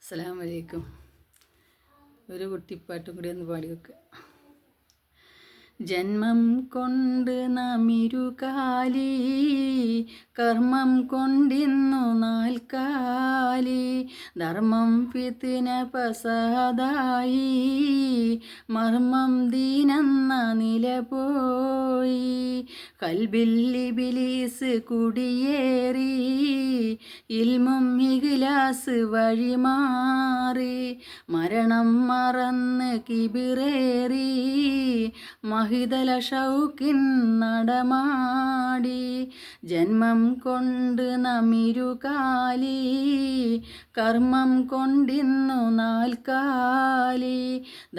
അസ്സലാമു അലൈക്കും. ഒരു കുട്ടിപ്പാട്ടും കൂടി ഒന്ന് പാടി വെക്കുക. ജന്മം കൊണ്ട് നാം ഇരുകാലി, കർമ്മം കൊണ്ടിന്നു നാൽക്കാലി, ധർമ്മം ഫിത്ന പസാദായി, മർമ്മം ദീനെന്ന നില പോയി, കൽബിൽ ഇബ്ലീസ് കുടിയേറി, ഇൽമും ഇഖ്ലാസ് വഴിമാറി, മരണം മറന്ന് കിബിറേറി, മഹിതല ഷൗക്കിൻ നടമാടി, ജന്മം കൊണ്ട് നാം ഇരുകാലി, കർമ്മം കൊണ്ടിന്നു നാൽക്കാലി,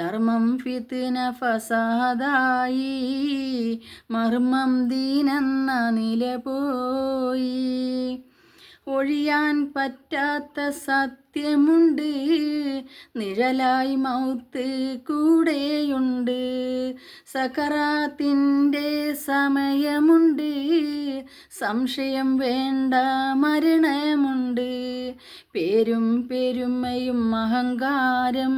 ധർമ്മം ഫിത്ന ഫസാദായി, മർമ്മം ദീനെന്ന നില പോയി. ഒഴിയാൻ പറ്റാത്ത സത്യമുണ്ട്, നിഴലായി മൗത്ത് കൂടെയുണ്ട്, സക്കറാത്തിൻ്റെ സമയമുണ്ട്, സംശയം വേണ്ട മരണമുണ്ട്, പേരും പെരുമയും അഹങ്കാരം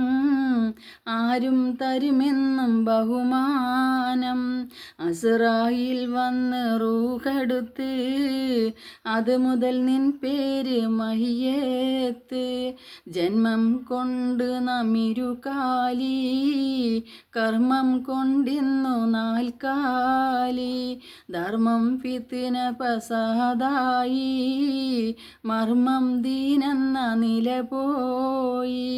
ആരും തരുമെന്നും ബഹുമാനം, അസ്റായിൽ വന്ന് റൂഹെടുത്ത് അത് മുതൽ നിൻ പേര് മഹിയേത്ത്, ജന്മം കൊണ്ട് നാം ഇരുകാലി, കർമ്മം കൊണ്ടിന്നു നാൽക്കാലി, ധർമ്മം ഫിത്ന പസാദായി, മർമ്മം ദീനെന്ന നില പോയി.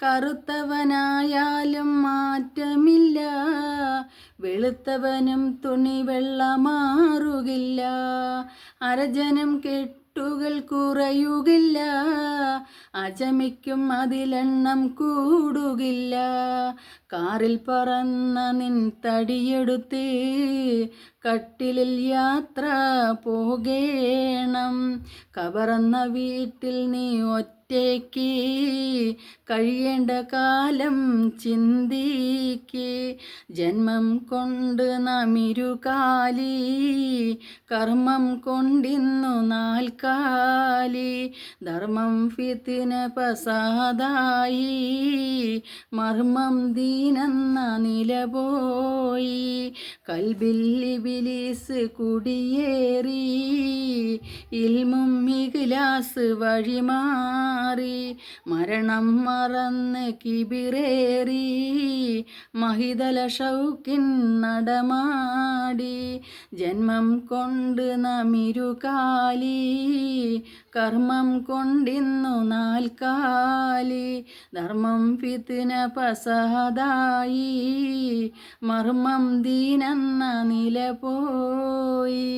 കറുത്തവനായാലും മാറ്റമില്ല, വെളുത്തവനും തുണി വെള്ളമാറുകില്ല, അരജനം കെട്ടുകൾ കുറയുകില്ല, അജമിക്കും അതിലെണ്ണം കൂടുകില്ല, കാറിൽ പറന്ന നിൻ തടിയെടുത്ത് കട്ടിലിൽ യാത്ര പോകേണം, കബറന്ന വീട്ടിൽ നീ ഒറ്റയ്ക്ക് കഴിയേണ്ട കാലം ചിന്തിക്ക്, ജന്മം കൊണ്ട് നാം ഇരുകാലി, കർമ്മം കൊണ്ടിന്നു നാൽക്കാലി, ധർമ്മം ഫിത്ന പസാദായി, മർമ്മം ദീനെന്ന നില പോയി, കൽബിൽ ഇബ്ലീസ് കുടിയേറി, ഇൽമും ഇഖ്ലാസ് വഴിമാറി, മരണം മറന്ന് കിബിറേറി, മഹിതല ഷൗക്കിൻ നടമാടി, ജന്മം കൊണ്ട് നാം ഇരുകാലി, കർമ്മം കൊണ്ടിന്നു നാൽക്കാലി, ധർമ്മം ഫിത്ന പസാദായി, മർമ്മം ദീനെന്ന നില പോയി.